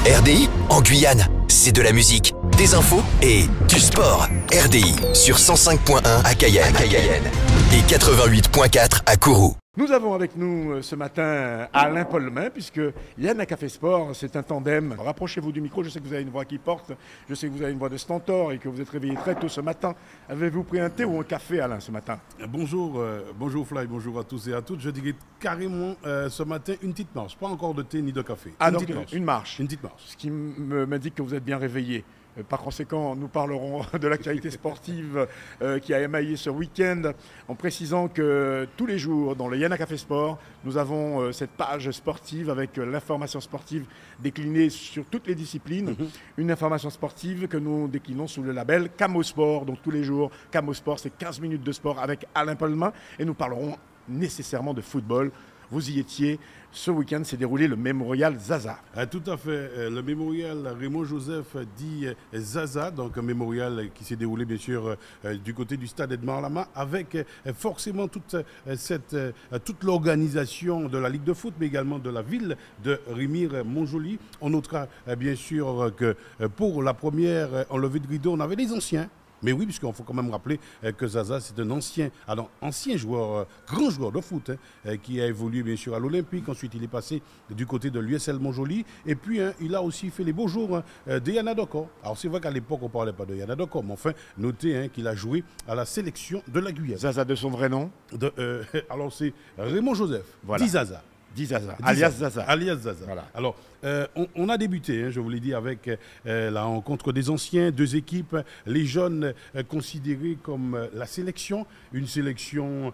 RDI, en Guyane, c'est de la musique, des infos et du sport. RDI sur 105.1 à Cayenne et 88.4 à Kourou. Nous avons avec nous ce matin Alain Pollemin, puisque Yann a Café Sport, c'est un tandem. Rapprochez-vous du micro, je sais que vous avez une voix qui porte, je sais que vous avez une voix de stentor et que vous êtes réveillé très tôt ce matin. Avez-vous pris un thé ou un café, Alain, ce matin? Bonjour, bonjour Fly, bonjour à tous et à toutes. Je dirais carrément ce matin une petite marche, pas encore de thé ni de café. Ah, donc une marche. Une petite marche. Ce qui m'indique que vous êtes bien réveillé. Par conséquent, nous parlerons de l'actualité sportive qui a émaillé ce week-end en précisant que tous les jours dans le Yann a Café Sport, nous avons cette page sportive avec l'information sportive déclinée sur toutes les disciplines. Une information sportive que nous déclinons sous le label Camo Sport. Donc tous les jours, Camo Sport, c'est 15 minutes de sport avec Alain Pollemin et nous parlerons nécessairement de football. Vous y étiez. Ce week-end s'est déroulé le mémorial Zaza. Tout à fait. Le mémorial Raymond Joseph dit Zaza, donc un mémorial qui s'est déroulé bien sûr du côté du stade Edmond Lama avec forcément toute l'organisation de la Ligue de foot, mais également de la ville de Remire-Montjoly. On notera bien sûr que pour la première enlevée de rideau, on avait les anciens. Mais oui, puisqu'il faut quand même rappeler que Zaza, c'est un ancien joueur, grand joueur de foot, qui a évolué bien sûr à l'Olympique. Ensuite, il est passé du côté de l'USL Montjoly. Et puis, il a aussi fait les beaux jours de Yana Doko. Alors, c'est vrai qu'à l'époque, on ne parlait pas de Yana Doko, mais enfin, notez qu'il a joué à la sélection de la Guyane. Zaza de son vrai nom alors, c'est Raymond Joseph, voilà. dit Zaza. Alias Zaza. Alias Zaza. Voilà. Alors, on a débuté, je vous l'ai dit, avec la rencontre des anciens, deux équipes, les jeunes considérés comme la sélection, une sélection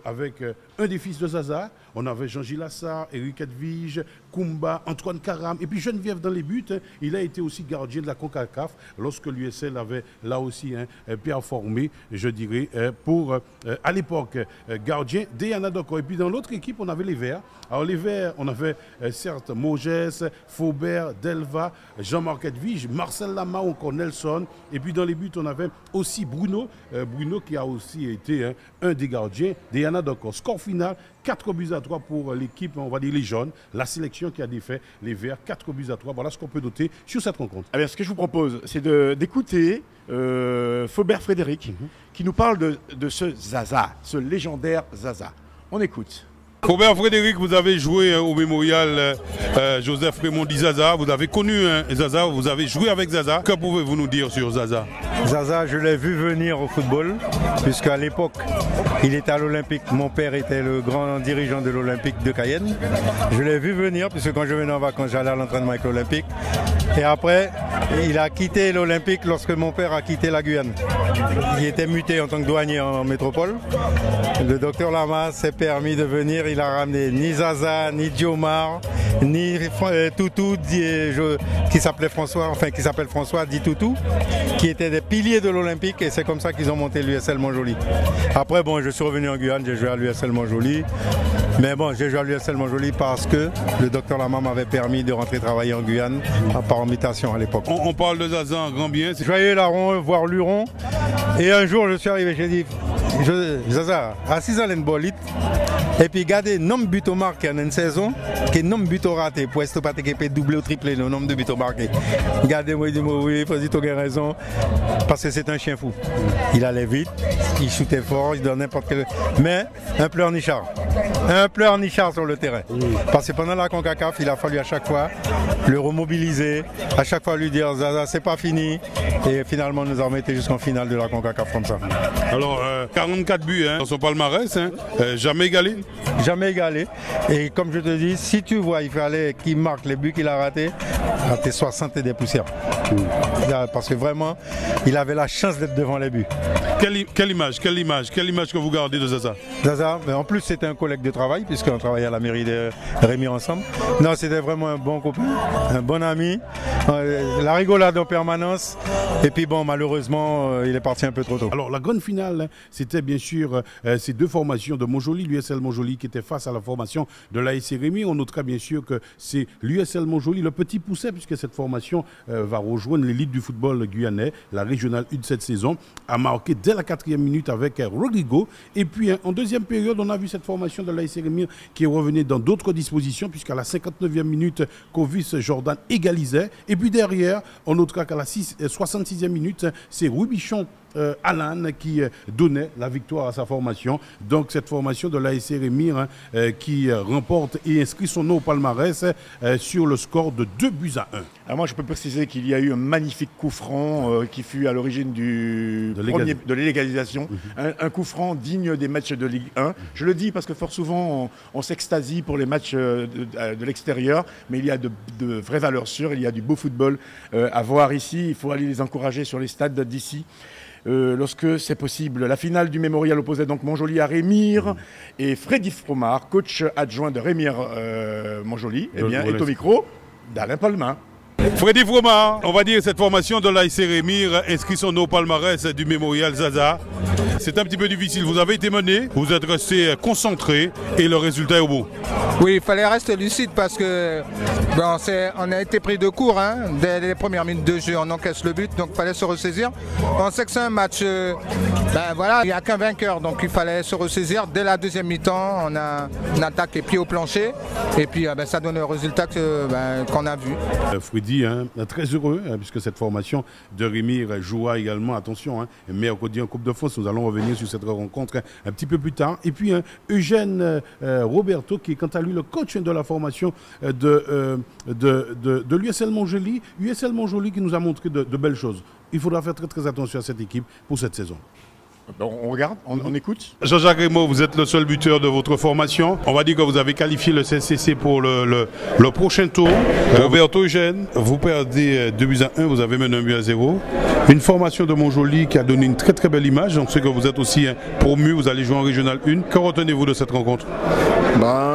avec un des fils de Zaza. On avait Jean-Gilles Lassard, Eric Edwige, Koumba, Antoine Karam, et puis Geneviève dans les buts. Il a été aussi gardien de la CONCACAF lorsque l'USL avait là aussi performé, je dirais, pour à l'époque gardien d'Yana Doko. Et puis dans l'autre équipe, on avait les Verts. Alors les Verts, on avait certes Mogès, Faubert, Delva, Jean-Marc Edwige, Marcel Lama ou encore Nelson. Et puis dans les buts, on avait aussi Bruno. Bruno qui a aussi été un des gardiens d'Yana Doko. Score final, 4-3 pour l'équipe, on va dire les jaunes, la sélection qui a défait les Verts, 4-3. Voilà ce qu'on peut noter sur cette rencontre. Alors, ce que je vous propose, c'est d'écouter Faubert Frédéric qui nous parle de ce Zaza, ce légendaire Zaza. On écoute. Faubert Frédéric, vous avez joué au mémorial Joseph Raymond dit Zaza, vous avez connu Zaza, vous avez joué avec Zaza. Que pouvez-vous nous dire sur Zaza? Zaza, je l'ai vu venir au football, puisqu'à l'époque, il était à l'Olympique. Mon père était le grand dirigeant de l'Olympique de Cayenne. Je l'ai vu venir, puisque quand je venais en vacances, j'allais à l'entraînement avec l'Olympique. Et après, il a quitté l'Olympique lorsque mon père a quitté la Guyane. Il était muté en tant que douanier en métropole. Le docteur Lama s'est permis de venir. Il a ramené ni Zaza, ni Diomar, ni Toutou, qui s'appelle François, dit Toutou, qui étaient des piliers de l'Olympique, et c'est comme ça qu'ils ont monté l'USL Montjoly. Après, bon, je suis revenu en Guyane, j'ai joué à l'USL Montjoly. Mais bon, j'ai joué à l'USL Montjoly parce que le docteur Lama m'avait permis de rentrer travailler en Guyane par invitation à l'époque. On parle de Zaza en grand bien. Je voyais Laron, voir Luron, et un jour je suis arrivé, j'ai dit, Zaza, assis à l'enbolit, et puis regardez, nombre de buts marqués en une saison, que nombre de buts ratés, pour être pas doublé ou triplé le nombre de buts marqués. Regardez-moi, dis-moi, oui, vas-y, tu as raison, parce que c'est un chien fou. Il allait vite, il shootait fort, il donnait n'importe quel. Mais un pleurnichard. Un pleurnichard sur le terrain. Parce que pendant la CONCACAF, il a fallu à chaque fois le remobiliser, à chaque fois lui dire Zaza, c'est pas fini. Et finalement, nous avons été jusqu'en finale de la CONCACAF comme ça. Alors, 44 buts dans son palmarès, jamais égalé? Jamais égalé. Et comme je te dis, si tu vois, il fallait qu'il marque les buts qu'il a ratés, à tes 60 et des poussières. Parce que vraiment, il avait la chance d'être devant les buts. Quelle image que vous gardez de Zaza? Zaza, mais en plus c'était un collègue de travail, puisqu'on travaillait à la mairie de Remire ensemble. Non, c'était vraiment un bon copain, un bon ami. La rigolade en permanence. Et puis bon, malheureusement, il est parti un peu trop tôt. Alors la grande finale, c'était c'était bien sûr ces deux formations de Montjoly, l'USL Montjoly qui était face à la formation de l'ASC Rémy. On notera bien sûr que c'est l'USL Montjoly, le petit pousset, puisque cette formation va rejoindre l'élite du football guyanais, la régionale 1 de cette saison, a marqué dès la 4e minute avec Rodrigo. Et puis en deuxième période, on a vu cette formation de l'ASC Rémy qui est revenue dans d'autres dispositions, puisqu'à la 59e minute, Kovis Jordan égalisait. Et puis derrière, on notera qu'à la 66e minute, c'est Rubichon Alan qui donnait la victoire à sa formation. Donc cette formation de l'ASC Rémy qui remporte et inscrit son nom au palmarès sur le score de 2-1. Alors moi je peux préciser qu'il y a eu un magnifique coup franc qui fut à l'origine de l'égalisation. Un coup franc digne des matchs de Ligue 1. Je le dis parce que fort souvent on s'extasie pour les matchs de l'extérieur, mais il y a de vraies valeurs sûres, il y a du beau football à voir ici. Il faut aller les encourager sur les stades d'ici. Lorsque c'est possible. La finale du Mémorial opposait donc Montjoly à Rémire et Freddy Fromard, coach adjoint de Rémire Montjoly, est au micro d'Alain Palmin. Freddy Fromard, on va dire cette formation de l'ASC Rémire inscrit son nom au palmarès du Mémorial Zaza. C'est un petit peu difficile, vous avez été mené, vous êtes resté concentré et le résultat est au bout. Oui, il fallait rester lucide parce que on a été pris de court. Dès les premières minutes de jeu, on encaisse le but, donc il fallait se ressaisir. On sait que c'est un match, voilà, il n'y a qu'un vainqueur, donc il fallait se ressaisir. Dès la deuxième mi-temps, on a une attaque les pieds au plancher et puis ça donne le résultat qu'on a vu. Freddy, très heureux, puisque cette formation de Rémire jouera également, attention, mercredi en Coupe de France. Nous allons revenir sur cette rencontre un petit peu plus tard. Et puis Eugène Roberto, qui est quant à lui le coach de la formation de l'USL Montjoly. USL Montjoly qui nous a montré de belles choses. Il faudra faire très attention à cette équipe pour cette saison. On regarde, on écoute. Jean-Jacques Rémaud, vous êtes le seul buteur de votre formation. On va dire que vous avez qualifié le CCC pour le prochain tour. Roberto Eugène, vous perdez 2-1, vous avez mené 1-0. Une formation de Montjoly qui a donné une très belle image. On sait que vous êtes aussi promu, vous allez jouer en Régional 1. Que retenez-vous de cette rencontre?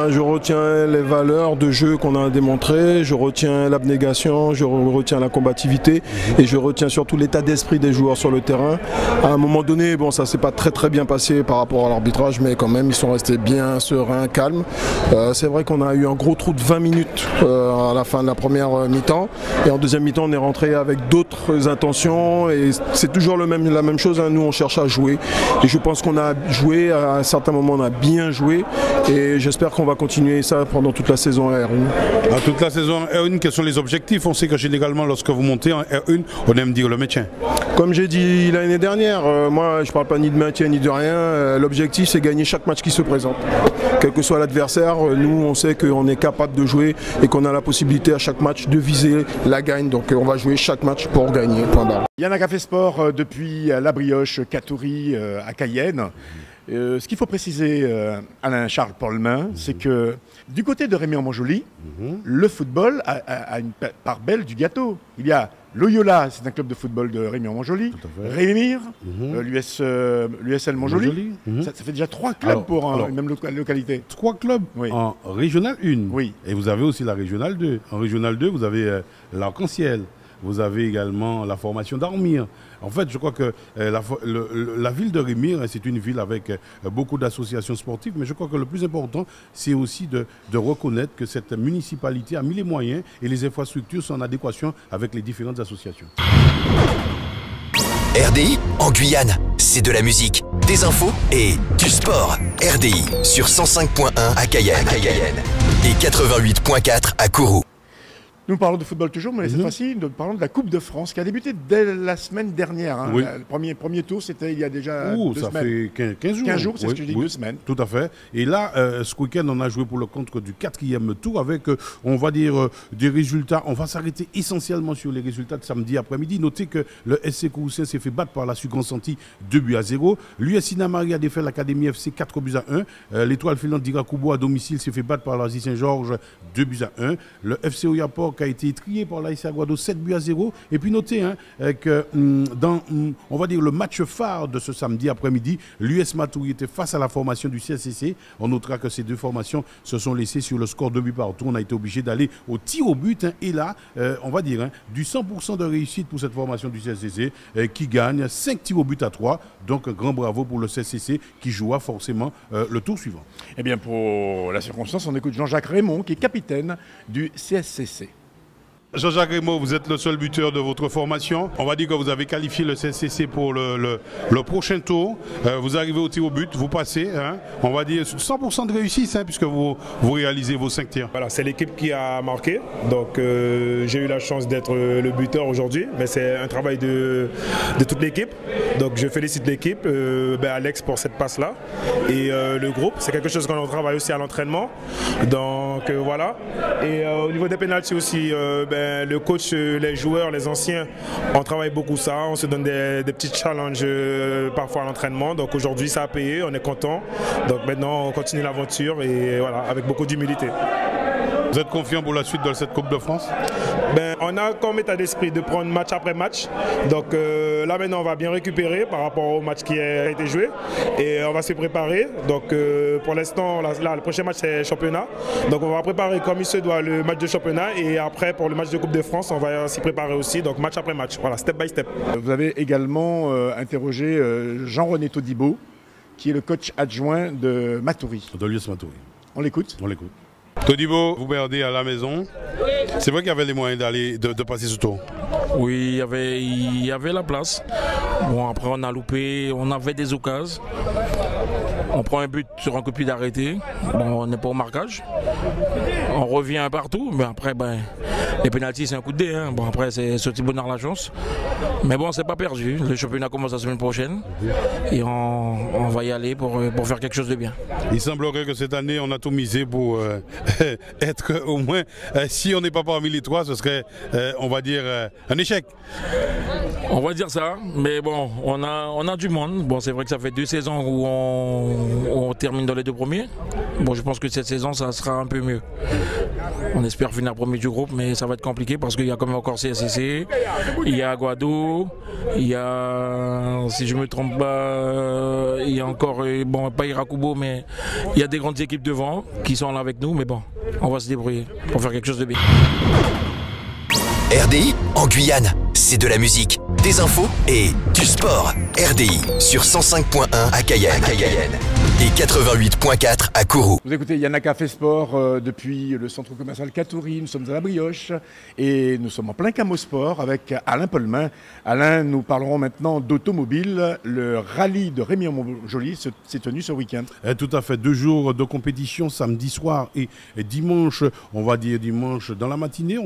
Je retiens les valeurs de jeu qu'on a démontrées, je retiens l'abnégation, je retiens la combativité et je retiens surtout l'état d'esprit des joueurs sur le terrain. À un moment donné, ça s'est pas très bien passé par rapport à l'arbitrage, mais quand même ils sont restés bien sereins, calmes. C'est vrai qu'on a eu un gros trou de 20 minutes à la fin de la première mi-temps et en deuxième mi-temps on est rentré avec d'autres intentions et c'est toujours la même chose. Nous on cherche à jouer et je pense qu'on a joué, à un certain moment on a bien joué et j'espère qu'on va continuer ça pendant toute la saison R1. Dans toute la saison R1, quels sont les objectifs? On sait que généralement lorsque vous montez en R1, on aime dire le maintien. Comme j'ai dit l'année dernière, moi je parle pas ni de maintien ni de rien. L'objectif c'est gagner chaque match qui se présente. Quel que soit l'adversaire, nous on sait qu'on est capable de jouer et qu'on a la possibilité à chaque match de viser la gagne. Donc on va jouer chaque match pour gagner. Point barre. Yana Café Sport depuis La Brioche, Catouri à Cayenne. Ce qu'il faut préciser, Alain Charles Palmin, c'est que du côté de Rémire Montjoly, le football a une part belle du gâteau. Il y a Loyola, c'est un club de football de Rémire Montjoly. Rémire, l'USL Montjoly. Ça fait déjà 3 clubs une même localité. 3 clubs en Régional 1. Oui. Et vous avez aussi la Régionale 2. En Régional 2, vous avez l'Arc-en-Ciel. Vous avez également la formation d'Armire. En fait, je crois que la ville de Rémire, c'est une ville avec beaucoup d'associations sportives, mais je crois que le plus important, c'est aussi de reconnaître que cette municipalité a mis les moyens et les infrastructures sont en adéquation avec les différentes associations. RDI en Guyane, c'est de la musique, des infos et du sport. RDI sur 105.1 à Cayenne et 88.4 à Kourou. Nous parlons de football toujours, mais cette fois-ci, nous parlons de la Coupe de France qui a débuté dès la semaine dernière. Oui. Le premier tour, c'était il y a déjà 2 ça semaines. fait 15 jours. 15 jours, c'est ce que je dis, 2 semaines. Tout à fait. Et là, ce week-end, on a joué pour le compte du 4e tour avec, on va dire, des résultats. On va s'arrêter essentiellement sur les résultats de samedi après-midi. Notez que le SC Courroucien s'est fait battre par la Sucre-Santi 2-0. L'US Inamari a défait l'Académie FC 4-1. L'Étoile filante d'Irakubo à domicile s'est fait battre par l'Asie Saint-Georges 2-1. Le FC Oyapok qui a été étrié par l'AS Aguado 7-0. Et puis notez que dans, on va dire, le match phare de ce samedi après-midi, l'US Matoury était face à la formation du CSCC. On notera que ces deux formations se sont laissées sur le score 2 buts partout. On a été obligé d'aller au tir au but. Et là, on va dire, du 100% de réussite pour cette formation du CSCC qui gagne 5 tirs au but à 3. Donc un grand bravo pour le CSCC qui jouera forcément le tour suivant. Eh bien, pour la circonstance, on écoute Jean-Jacques Raymond, qui est capitaine du CSCC. Jean-Jacques Raymond, vous êtes le seul buteur de votre formation. On va dire que vous avez qualifié le CSCC pour le prochain tour. Vous arrivez au tir au but, vous passez. On va dire 100% de réussite puisque vous réalisez vos 5 tirs. Voilà, c'est l'équipe qui a marqué. Donc j'ai eu la chance d'être le buteur aujourd'hui. Mais c'est un travail de toute l'équipe. Donc je félicite l'équipe, Alex pour cette passe-là. Et le groupe, c'est quelque chose qu'on travaille aussi à l'entraînement. Donc voilà. Et au niveau des pénaltys aussi, le coach, les joueurs, les anciens, on travaille beaucoup ça, on se donne des petits challenges parfois à l'entraînement. Donc aujourd'hui ça a payé, on est content. Donc maintenant on continue l'aventure et voilà, avec beaucoup d'humilité. Vous êtes confiant pour la suite de cette Coupe de France? On a comme état d'esprit de prendre match après match. Donc là maintenant on va bien récupérer par rapport au match qui a été joué et on va se préparer. Donc pour l'instant, là, le prochain match c'est championnat. Donc on va préparer comme il se doit le match de championnat et après pour le match de Coupe de France on va s'y préparer aussi. Donc match après match, voilà, step by step. Vous avez également interrogé Jean-René Todibo, qui est le coach adjoint de Matoury. De l'US Matoury. On l'écoute? On l'écoute. Todibo, vous perdez à la maison. C'est vrai qu'il y avait les moyens de passer ce tour. Oui, il y avait la place. Bon, après on a loupé, on avait des occasions. On prend un but sur un coup de pied d'arrêté. Bon, on n'est pas au marquage. On revient partout, mais après, les pénaltys c'est un coup de dé. Bon, après c'est ce petit bonheur la chance. Mais bon, c'est pas perdu. Le championnat commence la semaine prochaine et on va y aller pour faire quelque chose de bien. Il semblerait que cette année on a tout misé pour être au moins, si on n'est pas parmi les trois, ce serait, on va dire, un échec. On va dire ça, mais bon, on a du monde. Bon, c'est vrai que ça fait 2 saisons où on termine dans les 2 premiers. Bon, je pense que cette saison, ça sera un peu mieux. On espère finir premier du groupe, mais ça va être compliqué parce qu'il y a quand même encore CSCC, il y a Aguado, il y a, si je ne me trompe pas, il y a encore, bon, pas Irakubo, mais il y a des grandes équipes devant qui sont là avec nous, mais bon, on va se débrouiller pour faire quelque chose de bien. RDI en Guyane, c'est de la musique, des infos et du sport. RDI sur 105.1 à Cayenne et 88.4 à Kourou. Vous écoutez Yana Café Sport depuis le centre commercial Katoury. Nous sommes à la Brioche et nous sommes en plein camo sport avec Alain Polmain. Alain, nous parlerons maintenant d'automobile. Le rallye de Rémy-en-Montjoly s'est tenu ce week-end. Tout à fait, 2 jours de compétition, samedi soir et dimanche, on va dire dimanche dans la matinée.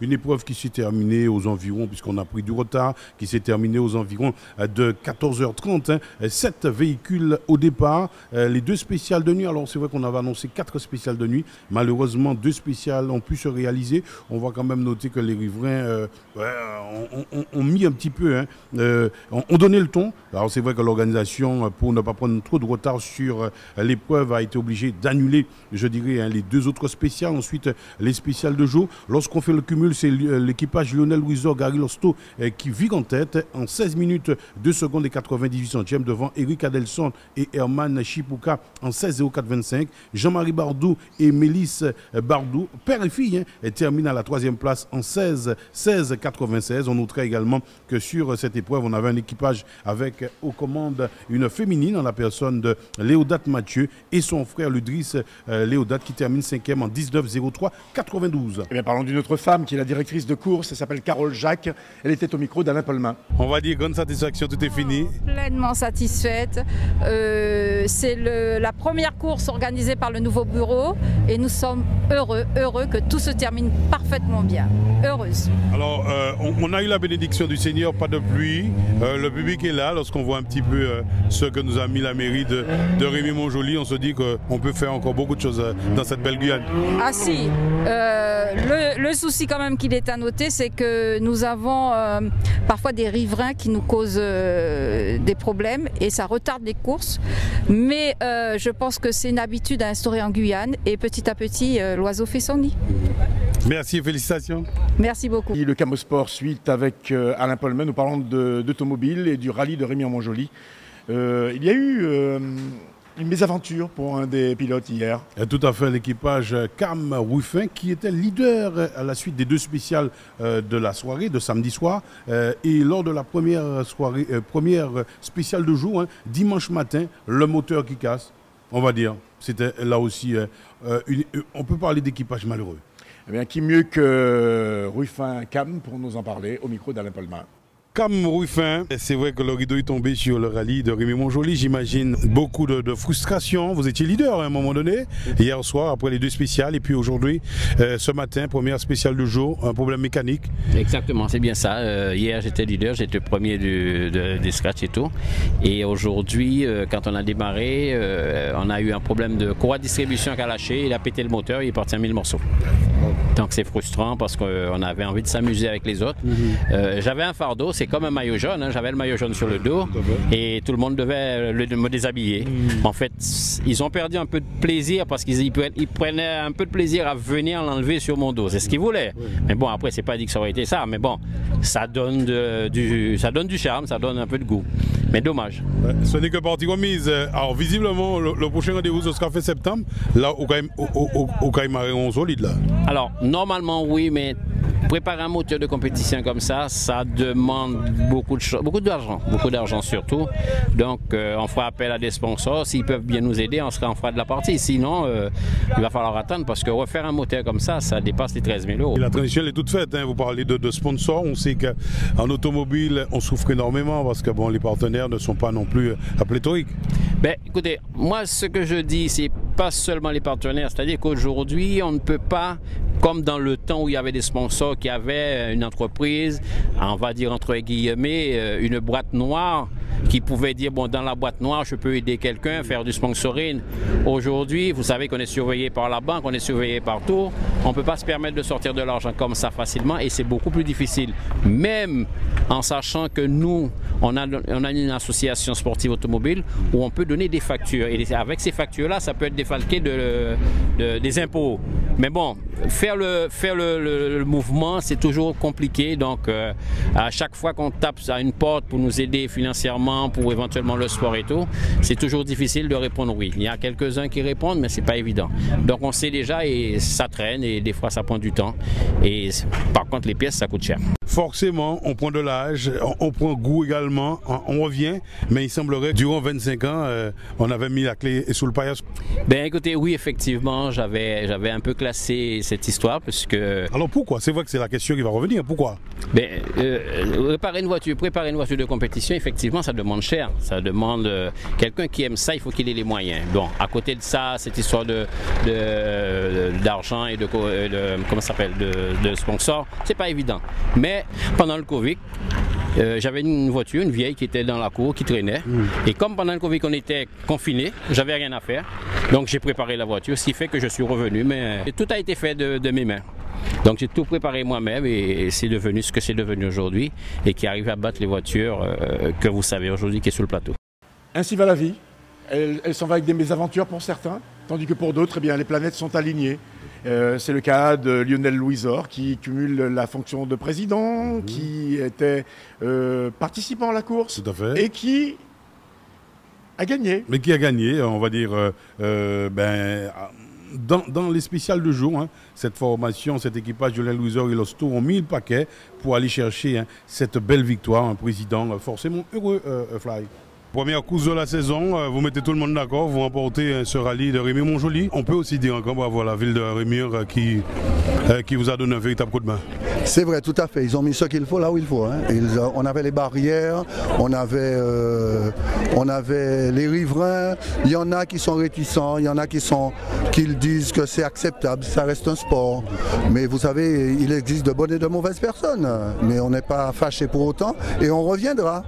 Une épreuve qui s'est terminée aux environs, puisqu'on a pris du retard, qui s'est terminée aux environs de 14h30. 7 véhicules au départ. Les 2 spéciales de nuit, alors c'est vrai qu'on avait annoncé 4 spéciales de nuit, malheureusement 2 spéciales ont pu se réaliser. On va quand même noter que les riverains ont mis un petit peu, ont donné le ton. Alors c'est vrai que l'organisation, pour ne pas prendre trop de retard sur l'épreuve, a été obligée d'annuler, je dirais, les 2 autres spéciales. Ensuite, les spéciales de jour. Lorsqu'on fait le cumul, c'est l'équipage Lionel Louisor, Gary Losto qui vire en tête en 16 minutes 2 secondes et 98 centièmes devant Eric Adelson et Herman Chipouka en 16,04,25. Jean-Marie Bardou et Mélisse Bardou, père et fille, terminent à la 3e place en 16,96. On notera également que sur cette épreuve, on avait un équipage avec aux commandes une féminine en la personne de Léodate Mathieu et son frère Ludris Léodate qui termine 5e en 19,03,92. Eh bien, parlons d'une autre femme qui est la directrice de course, elle s'appelle Carole Jacques. Elle était au micro d'Alain Polmain. On va dire grande satisfaction, tout est fini. Pleinement satisfaite. C'est la première course organisée par le nouveau bureau et nous sommes heureux que tout se termine parfaitement bien. Heureuse. Alors, on a eu la bénédiction du Seigneur, pas de pluie. Le public est là. Lorsqu'on voit un petit peu ce que nous a mis la mairie de Rémy-Montjoly, on se dit qu'on peut faire encore beaucoup de choses dans cette belle Guyane. Ah si, le souci quand même qu'il est à noter, c'est que nous avons parfois des riverains qui nous causent des problèmes et ça retarde les courses. Mais je pense que c'est une habitude à instaurer en Guyane et petit à petit, l'oiseau fait son nid. Merci et félicitations. Merci beaucoup. Le Camosport suite avec Alain Polman, nous parlons d'automobile et du rallye de Rémy-en-Montjoly. Il y a eu une mésaventure pour un des pilotes hier. Tout à fait, l'équipage Cam Ruffin qui était leader à la suite des 2 spéciales de la soirée, de samedi soir. Et lors de la première spéciale de jour, dimanche matin, le moteur qui casse, on va dire. C'était là aussi, on peut parler d'équipage malheureux. Eh bien, qui mieux que Ruffin Cam pour nous en parler au micro d'Alain Polman. Cam Ruffin, c'est vrai que le rideau est tombé sur le rallye de Rémy-Montjoly. J'imagine beaucoup de frustration. Vous étiez leader à un moment donné, hier soir, après les 2 spéciales. Et puis aujourd'hui, ce matin, première spéciale du jour, un problème mécanique. Exactement, c'est bien ça. Hier, j'étais leader, j'étais premier des scratchs et tout. Et aujourd'hui, quand on a démarré, on a eu un problème de courroie de distribution qui a lâché. Il a pété le moteur, il est parti en 1000 morceaux. Donc c'est frustrant parce qu'on avait envie de s'amuser avec les autres. J'avais un fardeau, c'est comme un maillot jaune, j'avais le maillot jaune sur le dos et tout le monde devait me déshabiller. En fait, ils ont perdu un peu de plaisir parce qu'ils prenaient un peu de plaisir à venir l'enlever sur mon dos. C'est ce qu'ils voulaient. Mais bon, après, c'est pas dit que ça aurait été ça. Mais bon, ça donne du charme, ça donne un peu de goût. Mais dommage. Ce n'est que partie remise. Alors visiblement, le prochain rendez-vous, ce sera fait septembre. Là, au Caïmaré, on solide là. Alors, normalement, oui, mais préparer un moteur de compétition comme ça demande beaucoup d'argent surtout. Donc, on fera appel à des sponsors. S'ils peuvent bien nous aider, on fera de la partie. Sinon, il va falloir attendre parce que refaire un moteur comme ça, ça dépasse les 13 000 €. Et la transition est toute faite. Vous parlez de sponsors. On sait qu'en automobile, on souffre énormément parce que bon, les partenaires ne sont pas non plus pléthoriques. Ben, écoutez, moi, ce que je dis, c'est pas seulement les partenaires. C'est-à-dire qu'aujourd'hui, on ne peut pas, comme dans le temps où il y avait des sponsors qui avaient une entreprise, on va dire entre guillemets, une boîte noire, qui pouvait dire, bon, dans la boîte noire, je peux aider quelqu'un, faire du sponsoring. Aujourd'hui, vous savez qu'on est surveillé par la banque, on est surveillé partout. On ne peut pas se permettre de sortir de l'argent comme ça facilement et c'est beaucoup plus difficile. Même en sachant que nous, on a une association sportive automobile où on peut donner des factures. Et avec ces factures-là, ça peut être défalqué des impôts. Mais bon, faire le mouvement, c'est toujours compliqué. Donc, à chaque fois qu'on tape à une porte pour nous aider financièrement, pour éventuellement le sport et tout, c'est toujours difficile de répondre oui. Il y a quelques-uns qui répondent, mais c'est pas évident. Donc, on sait déjà et ça traîne et des fois, ça prend du temps. Et par contre, les pièces, ça coûte cher. Forcément, on prend de l'âge, on prend goût également, on revient, mais il semblerait que durant 25 ans, on avait mis la clé sous le paillasson. Ben écoutez, oui, effectivement, j'avais un peu classé cette histoire, parce que... Alors pourquoi? C'est vrai que c'est la question qui va revenir, pourquoi? Ben, préparer une voiture de compétition, effectivement, ça demande cher. Ça demande... quelqu'un qui aime ça, il faut qu'il ait les moyens. Bon, à côté de ça, cette histoire d'argent et de comment ça s'appelle, de sponsors, c'est pas évident. Mais pendant le Covid, j'avais une voiture, une vieille qui était dans la cour, qui traînait. Et comme pendant le Covid, on était confinés, j'avais rien à faire. Donc j'ai préparé la voiture, ce qui fait que je suis revenu. Mais tout a été fait de mes mains. Donc j'ai tout préparé moi-même et c'est devenu ce que c'est devenu aujourd'hui. Et qui arrive à battre les voitures que vous savez aujourd'hui qui est sur le plateau. Ainsi va la vie. Elle s'en va avec des mésaventures pour certains, tandis que pour d'autres, eh bien, les planètes sont alignées. C'est le cas de Lionel Louisor qui cumule la fonction de président, qui était participant à la course et qui a gagné. Mais qui a gagné, on va dire, dans les spéciales de jour, cette formation, cet équipage de Lionel Louisor et l'Osto ont mis le paquet pour aller chercher cette belle victoire, un président forcément heureux, Fly. Première course de la saison, vous mettez tout le monde d'accord, vous remportez ce rallye de Rémy-Montjoly. On peut aussi dire encore bravo à la ville de Rémy qui vous a donné un véritable coup de main. C'est vrai, tout à fait. Ils ont mis ce qu'il faut là où il faut. On avait les barrières, on avait les riverains. Il y en a qui sont réticents, il y en a qui disent que c'est acceptable, ça reste un sport. Mais vous savez, il existe de bonnes et de mauvaises personnes. Mais on n'est pas fâché pour autant et on reviendra.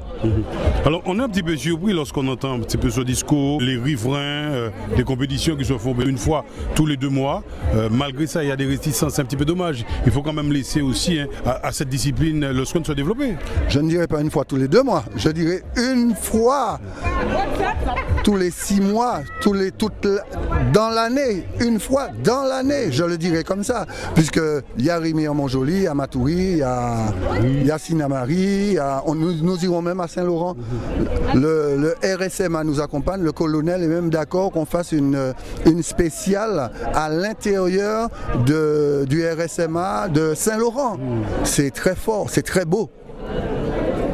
Alors on est un petit peu sur surpris lorsqu'on entend un petit peu ce discours, les riverains, des compétitions qui se font une fois tous les 2 mois. Malgré ça, il y a des réticences, c'est un petit peu dommage. Il faut quand même laisser aussi à cette discipline le soin de se développer. Je ne dirais pas une fois tous les 2 mois, je dirais une fois tous les 6 mois, dans l'année, une fois dans l'année, je le dirais comme ça, puisqu'il y a Rémy-en-Montjoly, il y a Matoury, il y a Sinamari, nous irons même à Saint-Laurent. Le RSMA nous accompagne, le colonel est même d'accord qu'on fasse une spéciale à l'intérieur du RSMA de Saint-Laurent. C'est très fort, c'est très beau.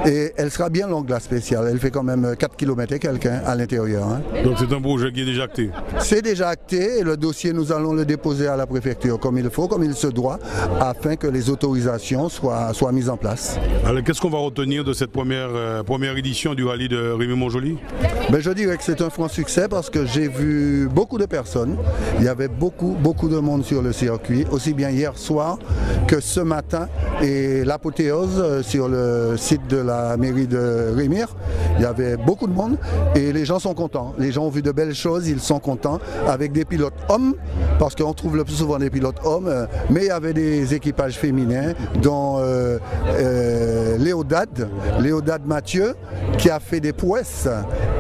Et elle sera bien longue la spéciale, elle fait quand même 4 km et quelques à l'intérieur. Hein. Donc c'est un projet qui est déjà acté? C'est déjà acté et le dossier nous allons le déposer à la préfecture comme il faut, comme il se doit, afin que les autorisations soient mises en place. Alors qu'est-ce qu'on va retenir de cette première édition du rallye de Rémy-Montjoly? Je dirais que c'est un franc succès parce que j'ai vu beaucoup de personnes, il y avait beaucoup de monde sur le circuit, aussi bien hier soir que ce matin, et l'apothéose sur le site de la mairie de Rémire. Il y avait beaucoup de monde et les gens sont contents. Les gens ont vu de belles choses, ils sont contents avec des pilotes hommes, parce qu'on trouve le plus souvent des pilotes hommes, mais il y avait des équipages féminins, dont Léodade Mathieu, qui a fait des prouesses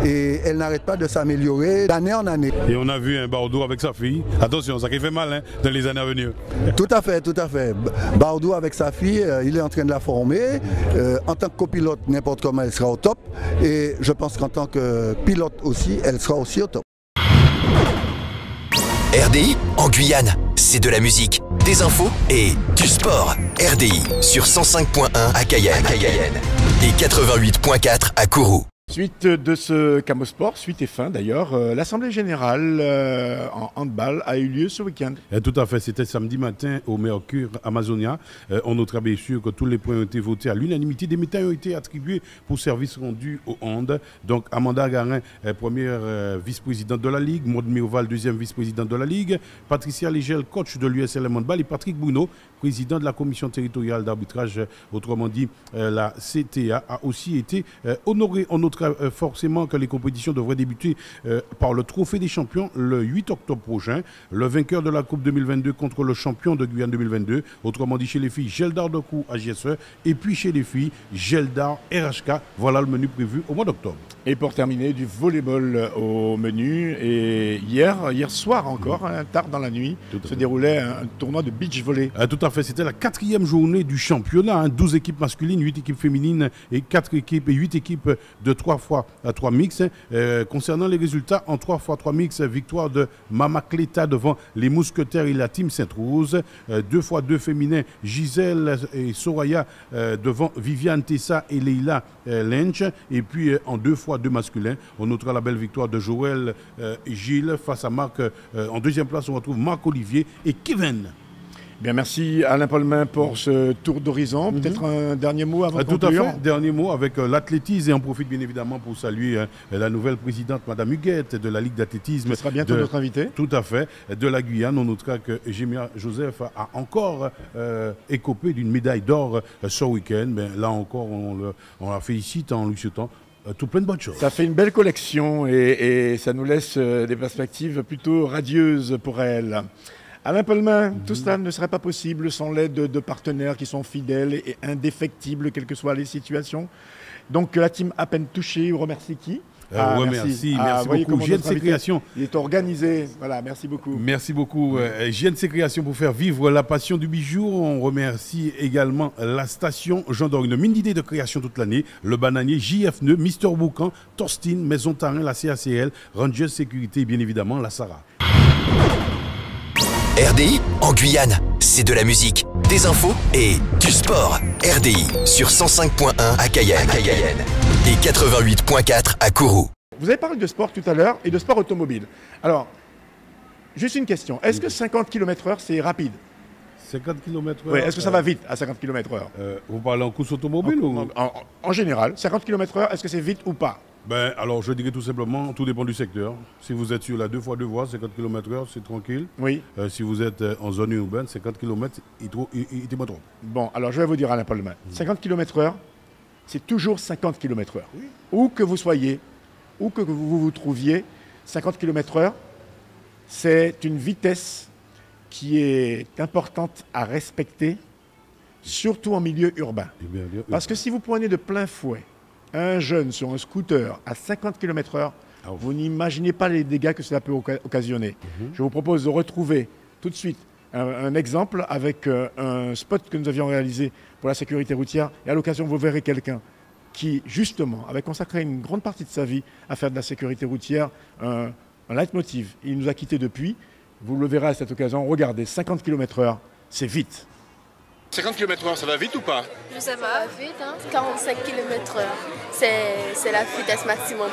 et elle n'arrête pas de s'améliorer d'année en année. Et on a vu un Bardou avec sa fille. Attention, ça qui fait mal dans les années à venir. Tout à fait. Bardou avec sa fille, il est en train de la former. En tant que copilote, n'importe comment, elle sera au top. Et je pense qu'en tant que pilote aussi, elle sera aussi au top. RDI en Guyane, c'est de la musique, des infos et du sport. RDI sur 105.1 à Cayenne et 88.4 à Kourou. Suite de ce Camosport, suite et fin d'ailleurs, l'Assemblée Générale en handball a eu lieu ce week-end. Tout à fait, c'était samedi matin au Mercure Amazonia. On notera bien sûr que tous les points ont été votés à l'unanimité. Des médailles ont été attribuées pour services rendus au hand. Donc Amanda Garin, première vice-présidente de la Ligue, Maud Mirval, deuxième vice-présidente de la Ligue, Patricia Legel, coach de l'USLM Handball, et Patrick Bruno, président de la commission territoriale d'arbitrage, autrement dit la CTA, a aussi été honoré. On notera forcément que les compétitions devraient débuter par le Trophée des champions le 8 octobre prochain. Le vainqueur de la Coupe 2022 contre le champion de Guyane 2022, autrement dit chez les filles Geldar Doku à JSE, et puis chez les filles Geldar RHK. Voilà le menu prévu au mois d'octobre. Et pour terminer, du volleyball au menu. Et hier soir encore, tard dans la nuit, se déroulait un tournoi de beach volley. Tout à fait, c'était la 4e journée du championnat. 12 équipes masculines, 8 équipes féminines et 8 équipes de 3x3 mix. Concernant les résultats, en 3x3 mix, victoire de Mama Cléta devant les Mousquetaires et la Team Sainte-Rose. 2x2 féminins, Gisèle et Soraya devant Viviane Tessa et Leila Lynch. Et puis en 2x2 masculins, on notera la belle victoire de Joël et Gilles face à Marc. En deuxième place, on retrouve Marc Olivier et Kevin. Bien, merci Alain Polmin pour ce tour d'horizon. Peut-être un dernier mot avant de conclure. Tout à fait, dernier mot avec l'athlétisme, et on profite bien évidemment pour saluer la nouvelle présidente, Madame Huguette, de la Ligue d'athlétisme. Ce sera bientôt notre invité. Tout à fait, de la Guyane. On notera que Gémia Joseph a encore écopé d'une médaille d'or ce week-end. Mais là encore, on la félicite en lui souhaitant tout plein de bonnes choses. Ça fait une belle collection et ça nous laisse des perspectives plutôt radieuses pour elle. Alain Polmin, tout cela ne serait pas possible sans l'aide de partenaires qui sont fidèles et indéfectibles, quelles que soient les situations. Donc la team À peine touchée remercie qui? Merci beaucoup. JNC Création. Il est organisé. Voilà, merci beaucoup. Merci beaucoup. JNC Création pour faire vivre la passion du bijou. On remercie également la station Jean d'Or, une mine d'idées de création toute l'année. Le bananier JF9, Mister Boucan, Torstin, Maison Tarin, la CACL, Rangers Sécurité et bien évidemment la Sarah. RDI en Guyane, c'est de la musique, des infos et du sport. RDI sur 105.1 à Cayenne et 88.4 à Kourou. Vous avez parlé de sport tout à l'heure et de sport automobile. Alors, juste une question. Est-ce que 50 km/h c'est rapide? 50 km/h. Oui, est-ce que ça va vite à 50 km/h? Vous parlez en course automobile en général, 50 km/h, est-ce que c'est vite ou pas? Alors, je dirais tout simplement, tout dépend du secteur. Si vous êtes sur la 2x2 voies, 50 km/h, c'est tranquille. Oui. Si vous êtes en zone urbaine, 50 km, il est moins trop. Bon, alors je vais vous dire, Alain Polmin, 50 km/h, c'est toujours 50 km/h. Oui. Où que vous soyez, où que vous vous trouviez, 50 km/h, c'est une vitesse qui est importante à respecter, surtout en milieu urbain. Parce que si vous prenez de plein fouet un jeune sur un scooter à 50 km/h, vous n'imaginez pas les dégâts que cela peut occasionner. Je vous propose de retrouver tout de suite un exemple avec un spot que nous avions réalisé pour la sécurité routière. Et à l'occasion, vous verrez quelqu'un qui, justement, avait consacré une grande partie de sa vie à faire de la sécurité routière un leitmotiv. Il nous a quittés depuis. Vous le verrez à cette occasion. Regardez, 50 km/h, c'est vite. 50 km/h, ça va vite ou pas? Ça va vite, hein. 45 km/h. C'est la vitesse maximum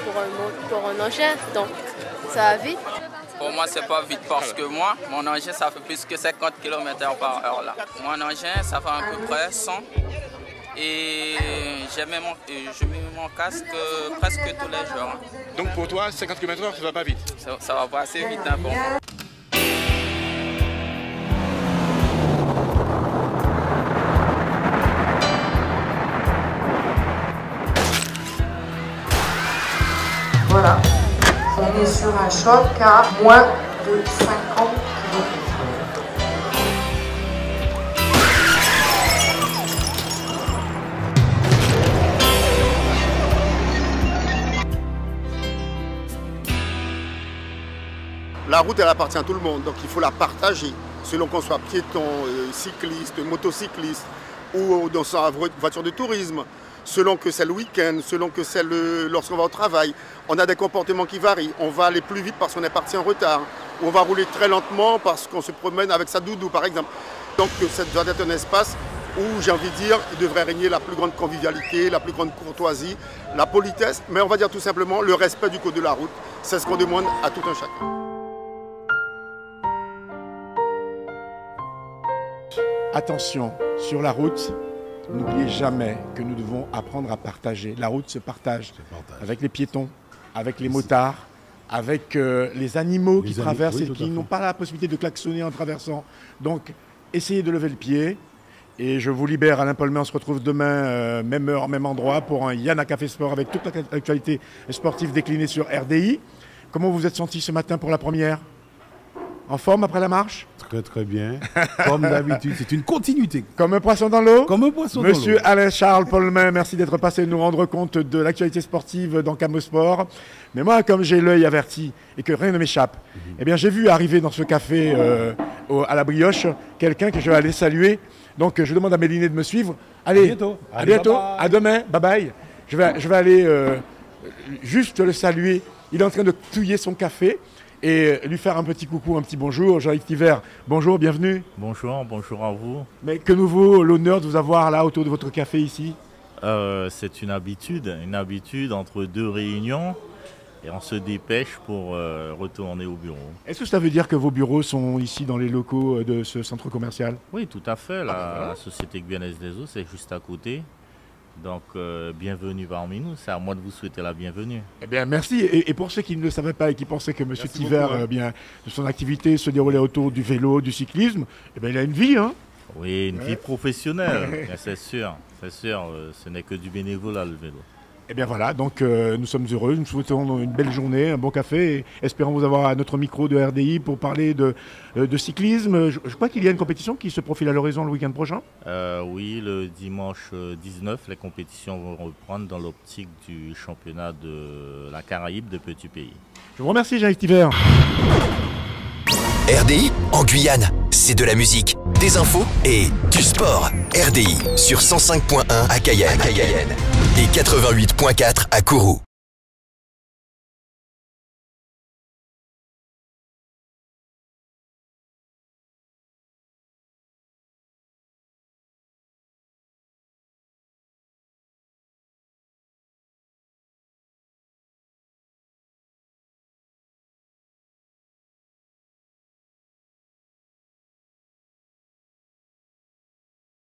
pour un engin, donc ça va vite. Pour moi, c'est pas vite parce que moi, mon engin, ça fait plus que 50 km/h là. Mon engin, ça fait à peu près 100. Et je mets mon casque presque tous les jours. Donc pour toi, 50 km/h, ça va pas vite? Ça va pas assez vite, hein, pour moi. Voilà, on est sur un choc à moins de 50 km/h. La route, elle appartient à tout le monde, donc il faut la partager, selon qu'on soit piéton, cycliste, motocycliste ou dans sa voiture de tourisme. Selon que c'est le week-end, selon que c'est lorsqu'on va au travail. On a des comportements qui varient. On va aller plus vite parce qu'on est parti en retard. Ou on va rouler très lentement parce qu'on se promène avec sa doudou, par exemple. Donc ça doit être un espace où, j'ai envie de dire, il devrait régner la plus grande convivialité, la plus grande courtoisie, la politesse, mais on va dire tout simplement le respect du code de la route. C'est ce qu'on demande à tout un chacun. Attention, sur la route, n'oubliez jamais que nous devons apprendre à partager. La route se partage avec les piétons, avec les motards, avec les animaux qui traversent et qui n'ont pas la possibilité de klaxonner en traversant. Donc, essayez de lever le pied. Et je vous libère, Alain Polmet. On se retrouve demain, même heure, même endroit, pour un Yana Café Sport avec toute l'actualité sportive déclinée sur RDI. Comment vous êtes senti ce matin pour la première? En forme après la marche? Très très bien. Comme d'habitude, c'est une continuité. Comme un poisson dans l'eau? Comme un poisson dans l'eau. Monsieur Alain-Charles Polmet, merci d'être passé nous rendre compte de l'actualité sportive dans Camo Sport. Mais moi, comme j'ai l'œil averti et que rien ne m'échappe, eh bien j'ai vu arriver dans ce café à la brioche quelqu'un que je vais aller saluer. Donc je demande à Méliné de me suivre. Allez, à bientôt, bye bye. À demain, bye bye. Je vais aller juste le saluer. Il est en train de touiller son café. Et lui faire un petit coucou, un petit bonjour. Jean-Yves Tivert, bonjour, bienvenue. Bonjour, bonjour à vous. Mais que nous vaut l'honneur de vous avoir là autour de votre café ici? C'est une habitude entre deux réunions et on se dépêche pour retourner au bureau. Est-ce que ça veut dire que vos bureaux sont ici dans les locaux de ce centre commercial? Oui, tout à fait. La société Guyanaise des Eaux, c'est juste à côté. Donc, bienvenue parmi nous. C'est à moi de vous souhaiter la bienvenue. Eh bien, merci. Et pour ceux qui ne le savaient pas et qui pensaient que M. Tivert, son activité se déroulait autour du vélo, du cyclisme, eh bien, il a une vie, hein? Oui, une vie professionnelle, c'est sûr. C'est sûr, ce n'est que du bénévolat, le vélo. Eh bien voilà, donc nous sommes heureux, nous souhaitons une belle journée, un bon café et espérons vous avoir à notre micro de RDI pour parler de cyclisme. Je crois qu'il y a une compétition qui se profile à l'horizon le week-end prochain. Oui, le dimanche 19, les compétitions vont reprendre dans l'optique du championnat de la Caraïbe de Petit Pays. Je vous remercie, Jean-Yves Tivert. RDI en Guyane, c'est de la musique, des infos et du sport. RDI sur 105.1 à Cayenne et 88.4 à Kourou.